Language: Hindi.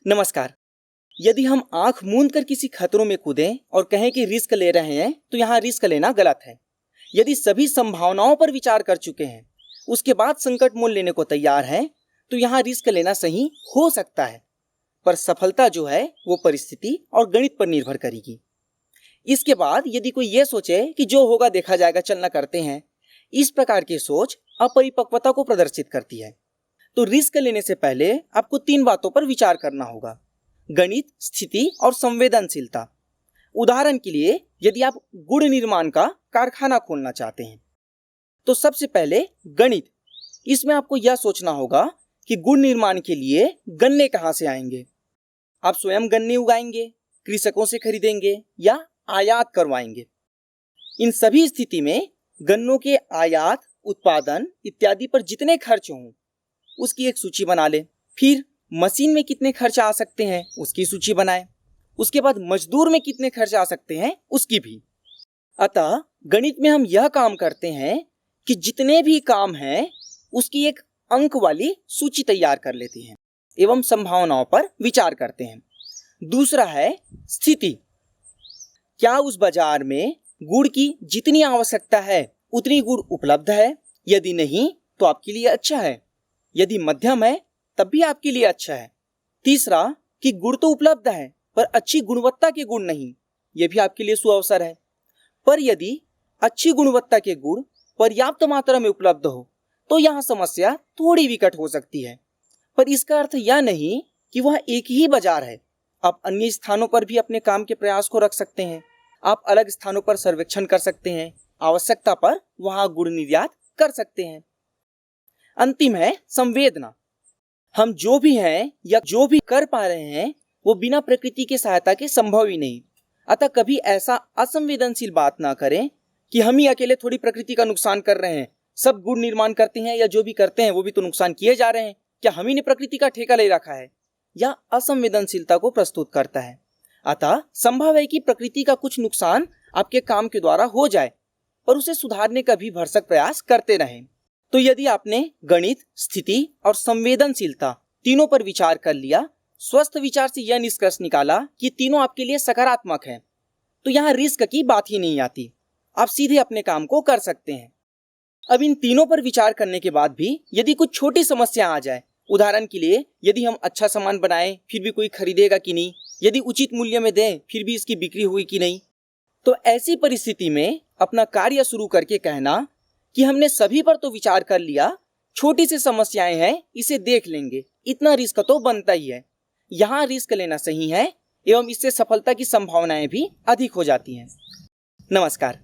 नमस्कार। यदि हम आंख मूंद कर किसी खतरों में कूदें और कहें कि रिस्क ले रहे हैं, तो यहाँ रिस्क लेना गलत है। यदि सभी संभावनाओं पर विचार कर चुके हैं, उसके बाद संकट मोल लेने को तैयार हैं, तो यहाँ रिस्क लेना सही हो सकता है। पर सफलता जो है वो परिस्थिति और गणित पर निर्भर करेगी। इसके बाद यदि कोई ये सोचे कि जो होगा देखा जाएगा, चलना करते हैं, इस प्रकार की सोच अपरिपक्वता को प्रदर्शित करती है। तो रिस्क लेने से पहले आपको 3 बातों पर विचार करना होगा: गणित, स्थिति और संवेदनशीलता। उदाहरण के लिए, यदि आप गुड़ निर्माण का कारखाना खोलना चाहते हैं, तो सबसे पहले गणित। इसमें आपको यह सोचना होगा कि गुड़ निर्माण के लिए गन्ने कहाँ से आएंगे। आप स्वयं गन्ने उगाएंगे, कृषकों से खरीदेंगे या आयात करवाएंगे। इन सभी स्थिति में गन्नों के आयात, उत्पादन इत्यादि पर जितने खर्च हों, उसकी एक सूची बना ले। फिर मशीन में कितने खर्च आ सकते हैं, उसकी सूची बनाएं। उसके बाद मजदूर में कितने खर्च आ सकते हैं, उसकी भी। अतः गणित में हम यह काम करते हैं कि जितने भी काम हैं उसकी एक अंक वाली सूची तैयार कर लेते हैं एवं संभावनाओं पर विचार करते हैं। दूसरा है स्थिति। क्या उस बाजार में गुड़ की जितनी आवश्यकता है उतनी गुड़ उपलब्ध है? यदि नहीं तो आपके लिए अच्छा है, यदि मध्यम है तब भी आपके लिए अच्छा है। तीसरा कि गुड़ तो उपलब्ध है पर अच्छी गुणवत्ता के गुड़ नहीं, यह भी आपके लिए सुअवसर है। पर यदि अच्छी गुणवत्ता के गुड़ पर्याप्त मात्रा में उपलब्ध हो तो यहाँ समस्या थोड़ी विकट हो सकती है। पर इसका अर्थ यह नहीं कि वह एक ही बाजार है। आप अन्य स्थानों पर भी अपने काम के प्रयास को रख सकते हैं। आप अलग स्थानों पर सर्वेक्षण कर सकते हैं, आवश्यकता पर वहां गुड़ निर्यात कर सकते हैं। अंतिम है संवेदना। हम जो भी हैं या जो भी कर पा रहे हैं वो बिना प्रकृति की सहायता के संभव ही नहीं। अतः कभी ऐसा असंवेदनशील बात ना करें कि हम ही अकेले थोड़ी प्रकृति का नुकसान कर रहे हैं, सब गुड़ निर्माण करते हैं या जो भी करते हैं वो भी तो नुकसान किए जा रहे हैं, क्या हम ही ने प्रकृति का ठेका ले रखा है? यह असंवेदनशीलता को प्रस्तुत करता है। अतः संभव है कि प्रकृति का कुछ नुकसान आपके काम के द्वारा हो जाए, पर उसे सुधारने का भी भरसक प्रयास करते रहें। तो यदि आपने गणित, स्थिति और संवेदनशीलता तीनों पर विचार कर लिया, स्वस्थ विचार से यह निष्कर्ष निकाला कि तीनों आपके लिए सकारात्मक हैं, तो यहाँ रिस्क की बात ही नहीं आती। आप सीधे अपने काम को कर सकते हैं। अब इन तीनों पर विचार करने के बाद भी यदि कुछ छोटी समस्या आ जाए, उदाहरण के लिए यदि हम अच्छा सामान बनाएं फिर भी कोई खरीदेगा कि नहीं, यदि उचित मूल्य में दें फिर भी इसकी बिक्री हुई कि नहीं, तो ऐसी परिस्थिति में अपना कार्य शुरू करके कहना कि हमने सभी पर तो विचार कर लिया, छोटी सी समस्याएं हैं, इसे देख लेंगे, इतना रिस्क तो बनता ही है। यहाँ रिस्क लेना सही है एवं इससे सफलता की संभावनाएं भी अधिक हो जाती हैं। नमस्कार।